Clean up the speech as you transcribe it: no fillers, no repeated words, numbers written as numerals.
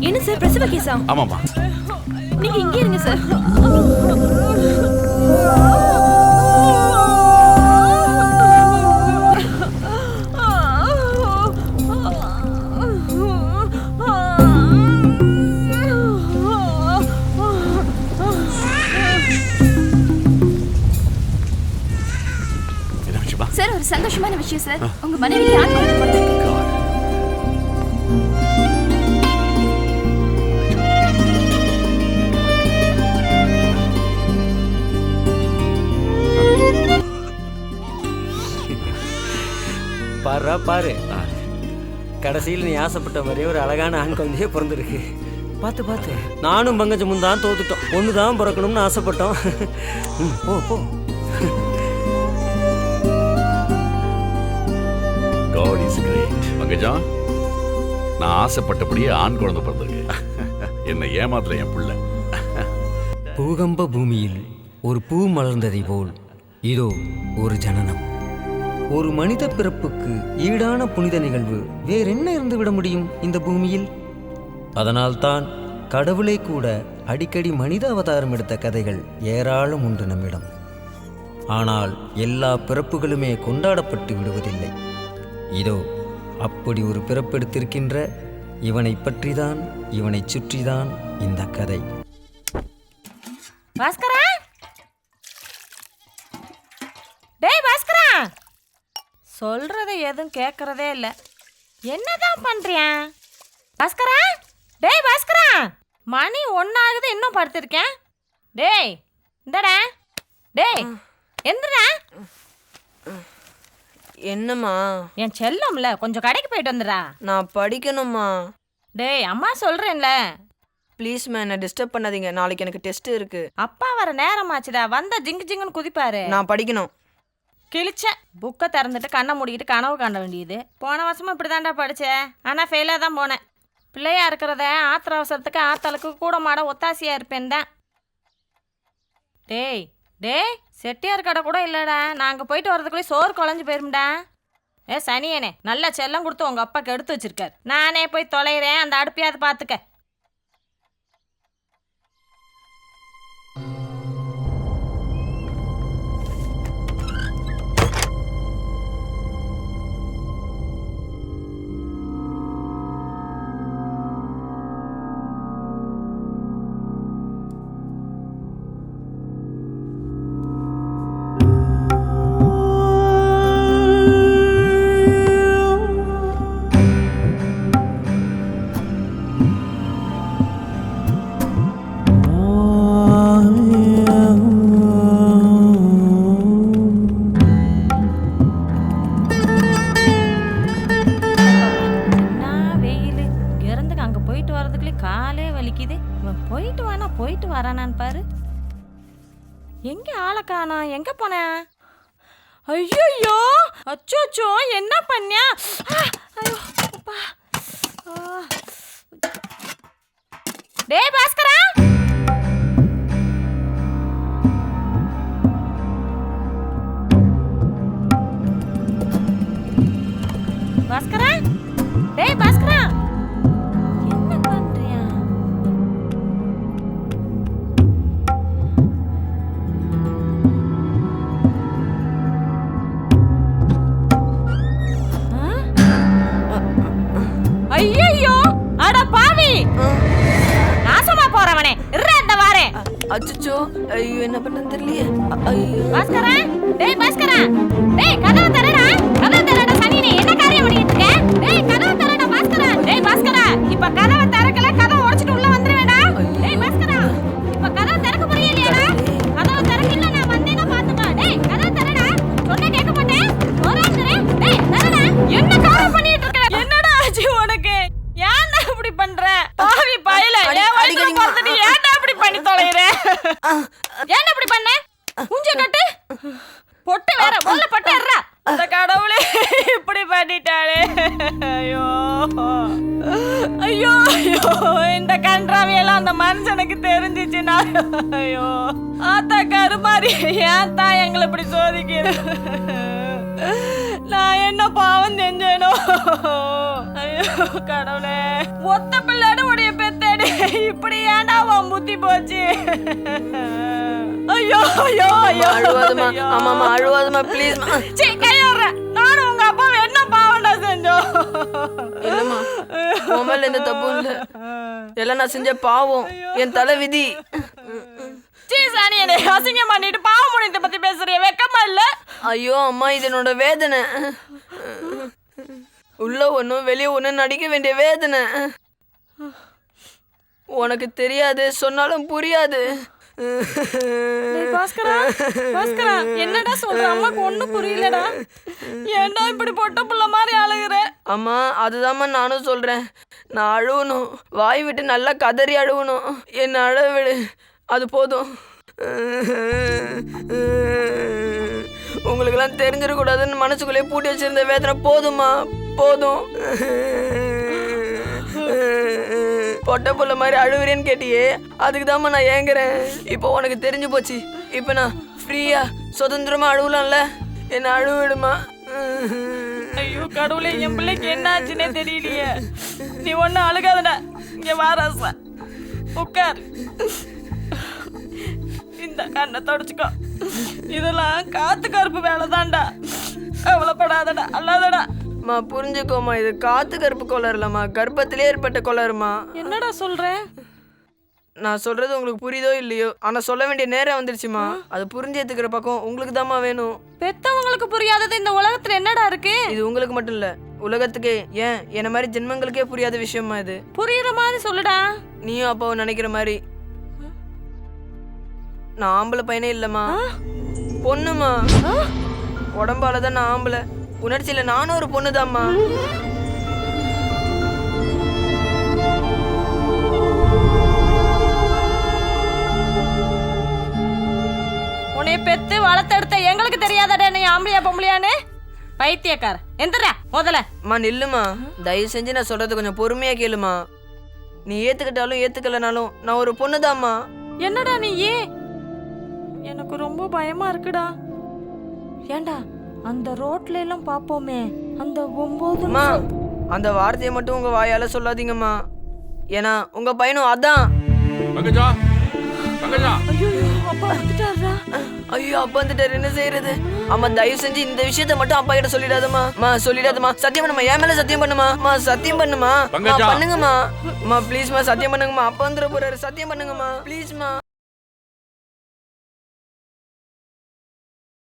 என்ன சார் பிரசவ கேஸா? ஆமாம்மா. நீங்க இங்கே இருங்க சார். சார் ஒரு சந்தோஷமான விஷயம் சார். உங்க மனைவிக்கு ஆண் குழந்தை பிறந்திருக்கு. பாரு பாரு, கடைசியில் நீ ஆசைப்பட்ட மாதிரியே ஒரு அழகான ஆண் குழந்தையே பிறந்திருக்கு. பார்த்து பார்த்து நானும் பங்கஜமும் தான் தோத்துட்டோம். ஒன்று தான் பிறக்கணும்னு ஆசைப்பட்டோம். போ போ. God is great. பங்கஜா, நான் ஆசைப்பட்டபடியே ஆண் குழந்தை பிறந்திருக்கு. என்னை ஏமாத்தல என் பிள்ளை. பூகம்ப பூமியில் ஒரு பூ மலர்ந்ததை போல் இதோ ஒரு ஜனனம். ஒரு மனித பிறப்புக்கு ஈடான புனித நிகழ்வு வேறென்ன இருந்து விட முடியும் இந்த பூமியில்? அதனால்தான் கடவுளை கூட அடிக்கடி மனித அவதாரம் எடுத்த கதைகள் ஏராளம் உண்டு நம்மிடம். ஆனால் எல்லா பிறப்புகளுமே கொண்டாடப்பட்டு விடுவதில்லை. இதோ அப்படி ஒரு பிறப்பெடுத்திருக்கின்ற இவனை பற்றிதான், இவனை சுற்றிதான் இந்த கதை. பாஸ்கரா, டேய் பாஸ்கரா, சொல்றதை எதுவும் கேட்கறதே இல்லை. என்னதான் பண்றியா பாஸ்கரா? டேய் பாஸ்கரா, மணி 1 ஆகுது, இன்னும் படுத்திருக்கேன். டேய் இந்தடா, டேய் எந்திரா. என்னம்மா? என் செல்லம்ல, கொஞ்சம் கடைக்கு போயிட்டு வந்துடா. நான் படிக்கணும்மா. டேய் அம்மா சொல்றேன்ல. ப்ளீஸ்மா, என்ன டிஸ்டர்ப் பண்ணாதீங்க. நாளைக்கு எனக்கு டெஸ்ட் இருக்கு. அப்பா வர நேரமாச்சுடா. வந்தா ஜிங்கு ஜிங்குன்னு குதிப்பாரு. நான் படிக்கணும். கிழிச்ச புக்கை திறந்துட்டு கண்ணை மூடிக்கிட்டு கனவு காண்ட வேண்டியது. போன வருஷமும் இப்படி தாண்டா படித்தேன். ஆனால் ஃபெயிலாக தான் போனேன். பிள்ளையா இருக்கிறத ஆத்திர அவசரத்துக்கு ஆத்தலுக்கு கூட மாட ஒத்தாசியாக இருப்பேன் தான். டேய் டேய், செட்டியார் கடை கூட இல்லைடா. நான் அங்கே போயிட்டு வரதுக்குள்ளே சோறு குழஞ்சி போயிரும்டா. சனியனே, நல்ல செல்லம் கொடுத்து உங்கள் அப்பாவுக்கு எடுத்து வச்சிருக்காரு. நானே போய் தொலைகிறேன், அந்த அடுப்பையாவது பார்த்துக்க. போயிட்டு வரானான்னு பாரு. எங்க ஆளை காணோம்? எங்க போன? ஐயோ அச்சோச்சோ, என்ன பண்ணியா? டேய் பாஸ்கரா, பாஸ்கரா, டேய் பாஸ்கரா, என்ன பண்றியா? ஐயோ அட பாவி, நாசமா போறவனே, இரு அந்த வாரே. அச்சச்சோ, ஐயோ என்ன பண்ணன்னு தெரியலையே. ஐயோ பாஸ்கரா, டேய் பாஸ்கரா, டேய் கதவை தரடா, கதவை தரடா. சனினே, என்ன காரியம் பண்ணிட்டு இருக்க? டேய் கதவை தரடா பாஸ்கரா. டேய் பாஸ்கரா, இப்ப கதவை திறக்கல, கதவை உடைச்சிட்டு உள்ள வந்துருவேடா. டேய் பாஸ்கரா, இப்ப கதவை திறக்க முடியலையாடா? கதவை திறக்கல, நான் வந்தேனா பாத்துப்பா. டேய் கதவை தரடா, சொன்னா கேட்க மாட்டேன். போறானே, டேய் தரடா. என்ன காரியம் பண்ணிட்டு இருக்க? என்னடா ஆச்சு உனக்கு? ஏன்டா இப்படி பண்ற? பாவி பயல, ஏன் வயித்துல பறந்துட்டு ஏன்டா இப்படி பண்ணி தொலைற? ஏன்டா இப்படி பண்ண? மூஞ்ச கட்டு, பொட்டு வேற உள்ள பட்டறா. அந்த கடவுளே இப்படி பண்ணிட்டாளே. ஐயோ ஐயோ ஐயோ, இந்த கன்றாவியெல்லாம் அந்த மனுஷனுக்கு தெரிஞ்சிச்சுன்னா, ஐயோ ஆத்தா கருமாரி, ஏன் தான் எங்களை இப்படி சோதிக்கிறது? நான் என்ன பாவம் செஞ்சேனோ? ஐயோ கடவுளே, ஒத்த பிள்ளையோட உடைய பெத்த போச்சு. ஐயோ ஐயோ ஐயோ அழுவாதம்மா. ஆமாம்மா அழுவாதம்மா ப்ளீஸ். சீ கையோடுற. நானும் உங்க அப்பா என்ன பாவண்டா செஞ்சோம். இல்லம்மா உன் மேல எந்த தப்பும் இல்லை. எல்லாம் நான் செஞ்ச பாவம், என் தலை விதி. சீ சாணியனே, அசிங்கம் பண்ணிட்டு பாவ முடியத்தை பத்தி பேசுறிய, வெக்கமா இல்ல? ஐயோ அம்மா இது என்னோட வேதனை. உள்ள ஒன்றும் வெளியே ஒன்றும் நடிக்க வேண்டிய வேதனை. உனக்கு தெரியாது, சொன்னாலும் புரியாது. பாஸ்கரா பாஸ்கரா என்னடா சொல்ற? அம்மாக்கு ஒண்ணும் புரியலடா. ஏன்டா இப்படி பொட்ட புள்ள மாதிரி அழுகுற? அம்மா அதுதாம்மா நானும் சொல்றேன். நான் அழுவணும், வாய் விட்டு நல்லா கதறி அழுவணும். என்ன அழ விடு, அது போதும். உங்களுக்கெல்லாம் தெரிஞ்சிடக்கூடாதுன்னு மனசுக்குள்ளே பூட்டி வச்சிருந்த வேதனை போதுமா, போதும். பொட்ட புள்ள மாதிரி அழுவுறேன்னு கேட்டியே, அதுக்கு தாம்மா நான் ஏங்குறேன். இப்போ உனக்கு தெரிஞ்சு போச்சு. இப்போ நான் ஃப்ரீயா சுதந்திரமா அழுவலாம்ல, என்ன அழுவிடுமா? ஐயோ கடவுளே, என் பிள்ளைக்கு என்ன ஆச்சுன்னே தெரியலையே. நீ ஒன்னும் அழுகாதடா. இங்க வாராசா உட்கார். இந்த கண்ணை தொடச்சுக்கோ. இதெல்லாம் காத்து கருப்பு வேலை தான்டா. கவலைப்படாதடா, அல்லாதடா. மா புரிஞ்சுக்கோமா, இது காத்து கருப்பு கொலர்லம்மா, கர்ப்பத்திலே ஏற்பட்ட கொலருமா. என்னடா சொல்ற? நான் சொல்றது உங்களுக்கு புரியுதோ இல்லையோ, ஆனா சொல்ல வேண்டிய நேரம் வந்துருச்சுமா. அது புரிஞ்சு ஏத்துக்கிற பக்கம் உங்களுக்கு தாம்மா வேணும். பெத்தவங்களுக்கு புரியாதது இந்த உலகத்துல என்னடா இருக்கு? இது உங்களுக்கு மட்டும் இல்ல, உலகத்துக்கே, ஏன் என்ன மாதிரி ஜென்மங்களுக்கே புரியாத விஷயமா இது. புரியுற மாதிரி சொல்லுடா. நீயும் அப்பாவை நினைக்கிற மாதிரி. நான் ஆம்பளை பையனே இல்லம்மா, பொண்ணுமா. உடம்பாலதான் நான் ஆம்பளை, உணர்ச்சியில நானும் ஒரு பொண்ணுதாம்மா. உன்னை பெத்து வளர்த்தெடுத்த எங்களுக்கு தெரியாதடா நீ ஆம்பளையா பொம்பளையான்னு? பைத்தியக்கார, எந்திரா முதல்ல. அம்மா நில்லுமா, தயவு செஞ்சு நான் சொல்றது கொஞ்சம் பொறுமையா கேளுமா. நீ ஏத்துக்கிட்டாலும் ஏத்துக்கலனாலும் நான் ஒரு பொண்ணுதாம்மா. என்னடா நீ? எனக்கு ரொம்ப பயமா இருக்குடா. ஏண்டா அந்த ரோட்ல எல்லாம் பாப்போமே, அந்த 9 அம்மா அந்த வார்த்தையை மட்டும் உங்க வாயால சொல்லாதீங்கம்மா. ஏன்னா உங்க பையனும் அதான். பங்கஜா, பங்கஜா. ஐயோ அப்பா வந்துட்டாரா? ஐயோ அப்பா வந்துட்டாரு, என்ன செய்யறது? அம்மா தயவு செஞ்சு இந்த விஷயத்த மட்டும் அப்பா கிட்ட சொல்லிடாதம்மா. சொல்லிடாதம்மா, சத்தியம் பண்ணுமா, என் மேல சத்தியம் பண்ணுமா. சத்தியம் பண்ணுமா, பண்ணுங்கம்மா. ப்ளீஸ்மா சத்தியம் பண்ணுங்கம்மா. அப்பா வந்துட போறாரு, சத்தியம் பண்ணுங்கம்மா ப்ளீஸ்மா.